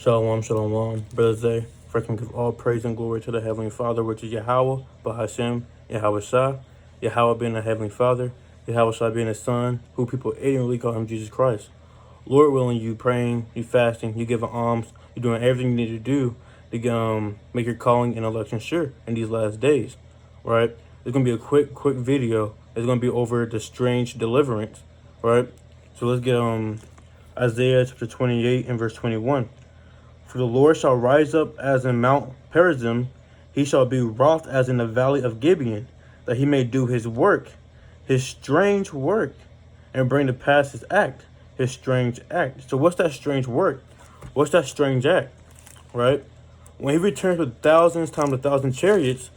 Shalom, shalom, brothers. For I can give all praise and glory to the Heavenly Father, which is Yahweh, Bahashem, Yahweh Shah, Yahweh being the Heavenly Father, Yahweh Shah being His Son, who people ignorantly call Him Jesus Christ. Lord willing, you praying, you fasting, you giving alms, you doing everything you need to do to make your calling and election sure in these last days, right? It's going to be a quick video. It's going to be over the strange deliverance, right? So let's get Isaiah chapter 28 and verse 21. For the Lord shall rise up as in Mount Perazim, he shall be wroth as in the valley of Gibeon, that he may do his work, his strange work, and bring to pass his act, his strange act. So what's that strange work? What's that strange act, right? When he returns with thousands times 1,000 chariots,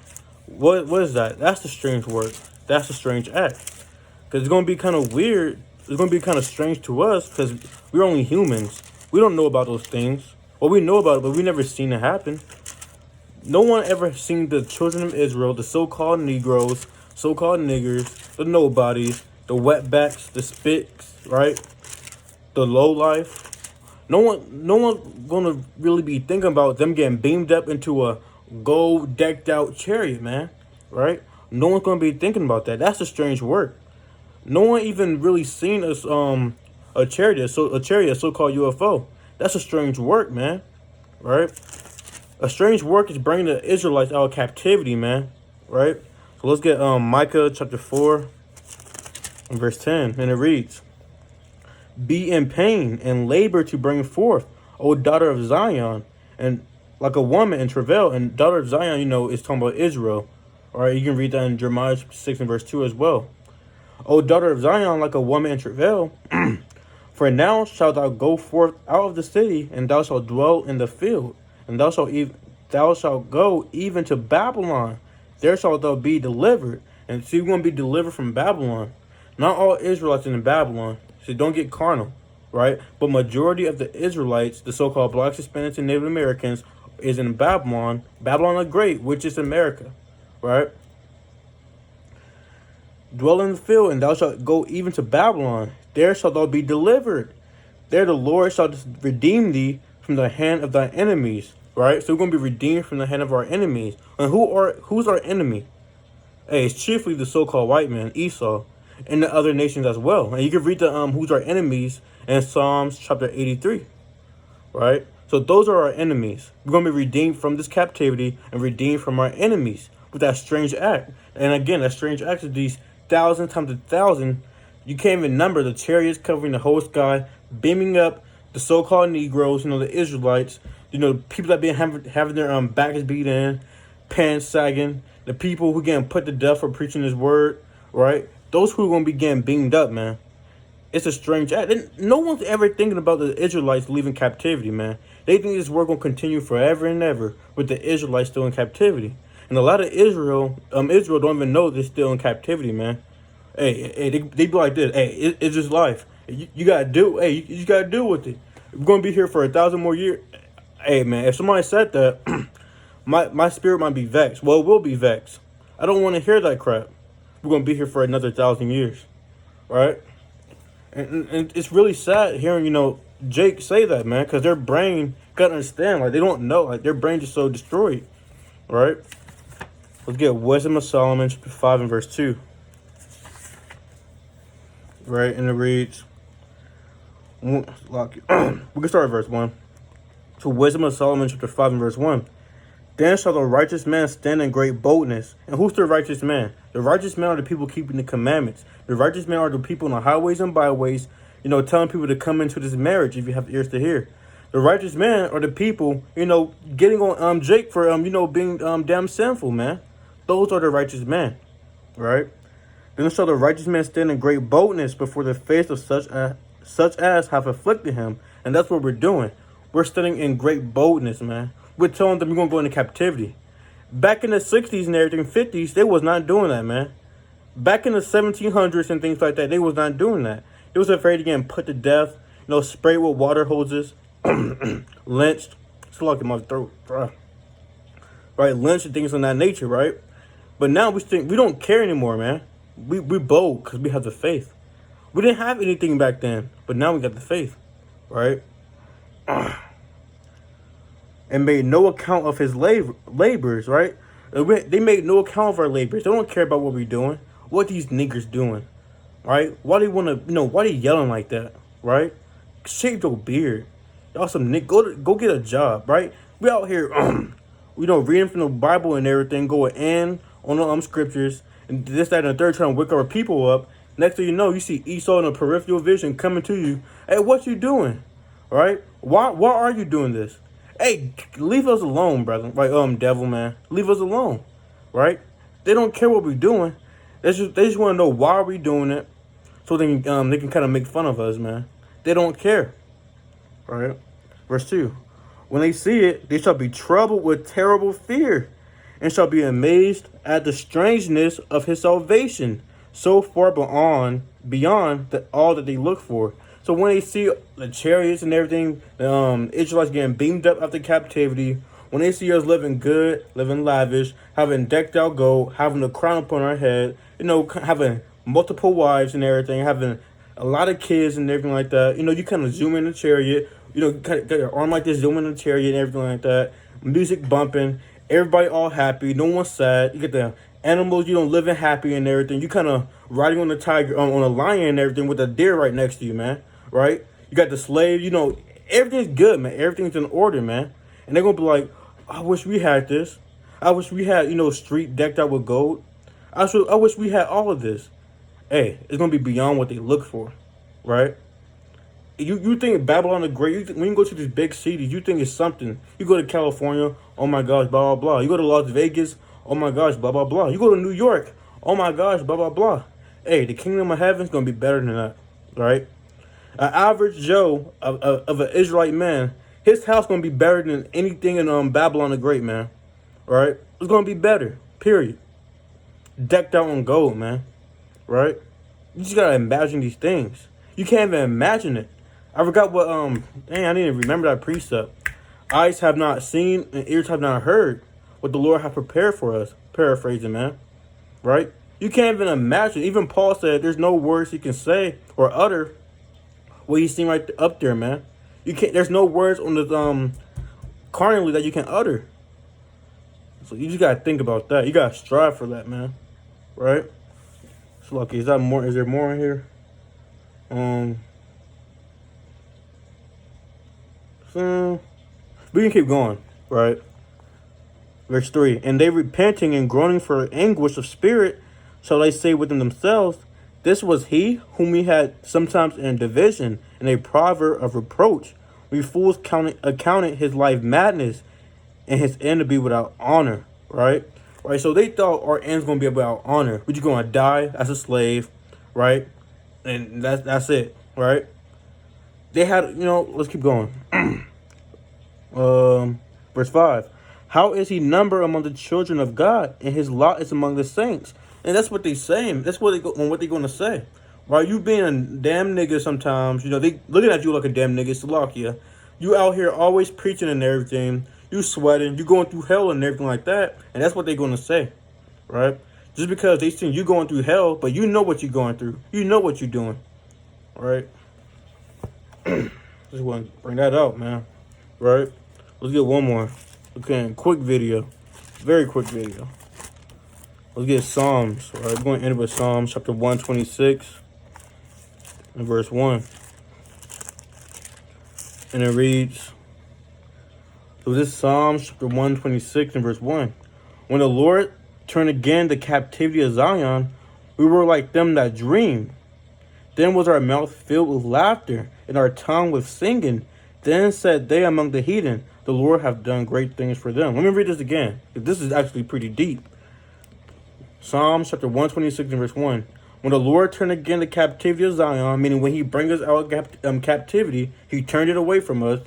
what is that? That's the strange work. That's the strange act. Because it's going to be kind of weird. It's going to be kind of strange to us because we're only humans. We don't know about those things. Well, we know about it, but we never seen it happen. No one ever seen the children of Israel, the so-called Negroes, so-called niggers, the nobodies, the wetbacks, the spits, right? The low life. No one gonna really be thinking about them getting beamed up into a gold decked out chariot, man. Right? No one's gonna be thinking about that. That's a strange work. No one even really seen us a chariot, so-called UFO. That's a strange work, man. Right? A strange work is bringing the Israelites out of captivity, man. Right? So let's get Micah chapter 4 and verse 10. And it reads, be in pain and labor to bring forth, O daughter of Zion, and like a woman in travail. And daughter of Zion, is talking about Israel. All right, you can read that in Jeremiah 6 and verse 2 as well. O daughter of Zion, like a woman in travail, for now shalt thou go forth out of the city, and thou shalt dwell in the field, and thou shalt go even to Babylon. There shalt thou be delivered. And see, you're going to be delivered from Babylon. Not all Israelites in Babylon. So don't get carnal, right? But majority of the Israelites, the so-called blacks, Hispanics, and Native Americans, is in Babylon. Babylon the Great, which is America, right? Dwell in the field, and thou shalt go even to Babylon. There shalt thou be delivered. There the Lord shall redeem thee from the hand of thy enemies, right? So we're going to be redeemed from the hand of our enemies. And who's our enemy? Hey, it's chiefly the so-called white man, Esau, and the other nations as well. And you can read the who's our enemies in Psalms chapter 83, right? So those are our enemies. We're going to be redeemed from this captivity and redeemed from our enemies with that strange act. And again, that strange act is these 1,000 times 1,000. You can't even number the chariots covering the whole sky, beaming up the so-called Negroes, the Israelites, people that been having their backs beat in, pants sagging, the people who getting put to death for preaching His word, right? Those who are going to be getting beamed up, man. It's a strange act. No one's ever thinking about the Israelites leaving captivity, man. They think this war going to continue forever and ever with the Israelites still in captivity. And a lot of Israel don't even know they're still in captivity, man. Hey, they be like this. Hey, it's just life. You got to do. Hey, you got to deal with it. We're going to be here for 1,000 more years. Hey, man, if somebody said that, my spirit might be vexed. Well, it will be vexed. I don't want to hear that crap. We're going to be here for another 1,000 years, right? And it's really sad hearing, Jake say that, man, because their brain can't understand. Like, they don't know. Like, their brain just so destroyed, right? Let's get Wisdom of Solomon, chapter 5 and verse 2. Right, and it reads, we can start at verse 1. So Wisdom of Solomon, chapter 5 and verse 1. Then shall the righteous man stand in great boldness. And who's the righteous man? The righteous men are the people keeping the commandments. The righteous men are the people in the highways and byways, telling people to come into this marriage if you have ears to hear. The righteous men are the people, getting on Jake for, being damn sinful, man. Those are the righteous men, right? Then shall the righteous man stand in great boldness before the face of such as have afflicted him. And that's what we're doing. We're standing in great boldness, man. We're telling them we're going to go into captivity. Back in the 60s and everything, 50s, they was not doing that, man. Back in the 1700s and things like that, they was not doing that. They was afraid of getting put to death, sprayed with water hoses, lynched. It's like in my throat, right? Lynched and things of that nature, right? But now we don't care anymore, man. We bold because we have the faith. We didn't have anything back then, but now we got the faith, right? and made no account of his labors, right? They made no account of our labors. They don't care about what we're doing. What these niggers doing, right? Why they want to, why they yelling like that, right? Shave your beard. Y'all some go get a job, right? We out here, reading from the Bible and everything, going in on the scriptures, and this, that, and the third, trying to wake our people up. Next thing you know, you see Esau in a peripheral vision coming to you. Hey, what you doing? Right? Why are you doing this? Hey, leave us alone, brother. Right, devil man. Leave us alone. Right? They don't care what we're doing. They just want to know why we doing it, so they can kind of make fun of us, man. They don't care. Right? Verse 2. When they see it, they shall be troubled with terrible fear, and shall be amazed at the strangeness of his salvation, so far beyond all that they look for. So when they see the chariots and everything, the Israelites getting beamed up after captivity, when they see us living good, living lavish, having decked out gold, having a crown upon our head, having multiple wives and everything, having a lot of kids and everything like that, you kind of zoom in the chariot, got your arm like this, zoom in the chariot and everything like that, music bumping, everybody all happy, no one's sad. You get the animals, living happy and everything. You kind of riding on the tiger, on a lion and everything with a deer right next to you, man. Right? You got the slave, everything's good, man. Everything's in order, man. And they're going to be like, I wish we had this. I wish we had, street decked out with gold. I wish we had all of this. Hey, it's going to be beyond what they look for, right? You think Babylon the Great, when you go to these big cities, you think it's something. You go to California, oh my gosh, blah, blah, blah. You go to Las Vegas, oh my gosh, blah, blah, blah. You go to New York, oh my gosh, blah, blah, blah. Hey, the kingdom of heaven is going to be better than that, right? An average Joe of an Israelite man, his house going to be better than anything in Babylon the Great, man. Right? It's going to be better, period. Decked out in gold, man. Right? You just got to imagine these things. You can't even imagine it. I forgot what, I didn't even remember that precept. Eyes have not seen and ears have not heard what the Lord has prepared for us. Paraphrasing, man. Right? You can't even imagine. Even Paul said there's no words he can say or utter what he's seen right up there, man. You can't. There's no words on the carnally that you can utter. So you just gotta think about that. You gotta strive for that, man. Right? So lucky. Is that more? Is there more in here? So we can keep going, right? Verse 3. And they repenting and groaning for anguish of spirit, shall they say within themselves, this was he whom we had sometimes in division, in a proverb of reproach. We fools accounted his life madness, and his end to be without honor. Right? Right. So they thought our end's gonna be without honor. We're just gonna die as a slave, right? And that's it, right? They had, let's keep going. Verse 5. How is he numbered among the children of God, and his lot is among the saints? And that's what they saying. That's what they're going to say. While you being a damn nigga sometimes, they looking at you like a damn nigga, Salakia. You out here always preaching and everything. You sweating. You going through hell and everything like that. And that's what they're going to say, right? Just because they see you going through hell, but you know what you're going through. You know what you're doing, right? Just want to bring that out, man. Right? Let's get one more. Okay, quick video. Very quick video. Let's get Psalms. All right, we're going to end with Psalms chapter 126 and verse 1. And it reads, so this Psalms chapter 126 and verse 1. When the Lord turned again the captivity of Zion, we were like them that dream. Then was our mouth filled with laughter, and our tongue with singing. Then said they among the heathen, the Lord hath done great things for them. Let me read this again. This is actually pretty deep. Psalms chapter 126 and verse 1. When the Lord turned again the captivity of Zion, meaning when he brings us out of captivity, he turned it away from us.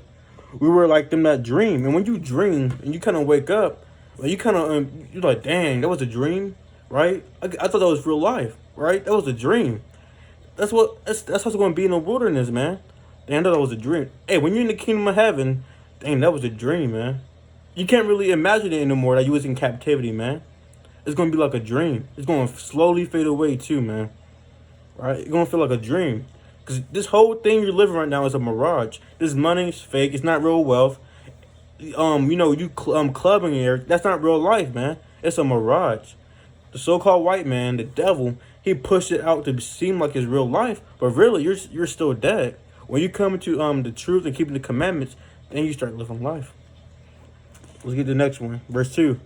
We were like them that dream. And when you dream and you kind of wake up, you kind of, you're like, dang, that was a dream, right? I thought that was real life, right? That was a dream. That's how it's going to be in the wilderness, man. Dang, I thought that was a dream. Hey, when you're in the kingdom of heaven, dang, that was a dream, man. You can't really imagine it anymore that you was in captivity, man. It's going to be like a dream. It's going to slowly fade away too, man. Right? It's going to feel like a dream. Because this whole thing you're living right now is a mirage. This money is fake. It's not real wealth. clubbing here. That's not real life, man. It's a mirage. The so-called white man, the devil, he pushed it out to seem like it's real life, but really, you're still dead. When you come into the truth and keeping the commandments, then you start living life. Let's get the next one, verse 2.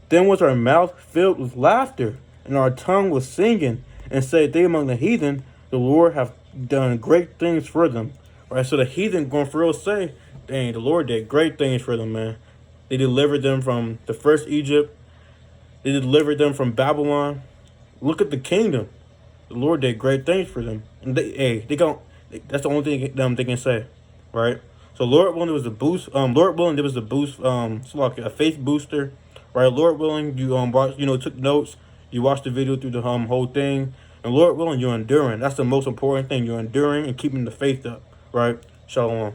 Then was our mouth filled with laughter, and our tongue was singing, and said they among the heathen, the Lord hath done great things for them. Right, so the heathen going for real say, dang, the Lord did great things for them, man. They delivered them from the first Egypt. They delivered them from Babylon. Look at the kingdom. The Lord did great things for them. And that's the only thing they can say, right? So Lord willing, there was a boost. Lord willing, there was a boost. So like a faith booster, right? Lord willing, you watched, took notes. You watched the video through the whole thing, and Lord willing, you're enduring. That's the most important thing. You're enduring and keeping the faith up, right? Shalom.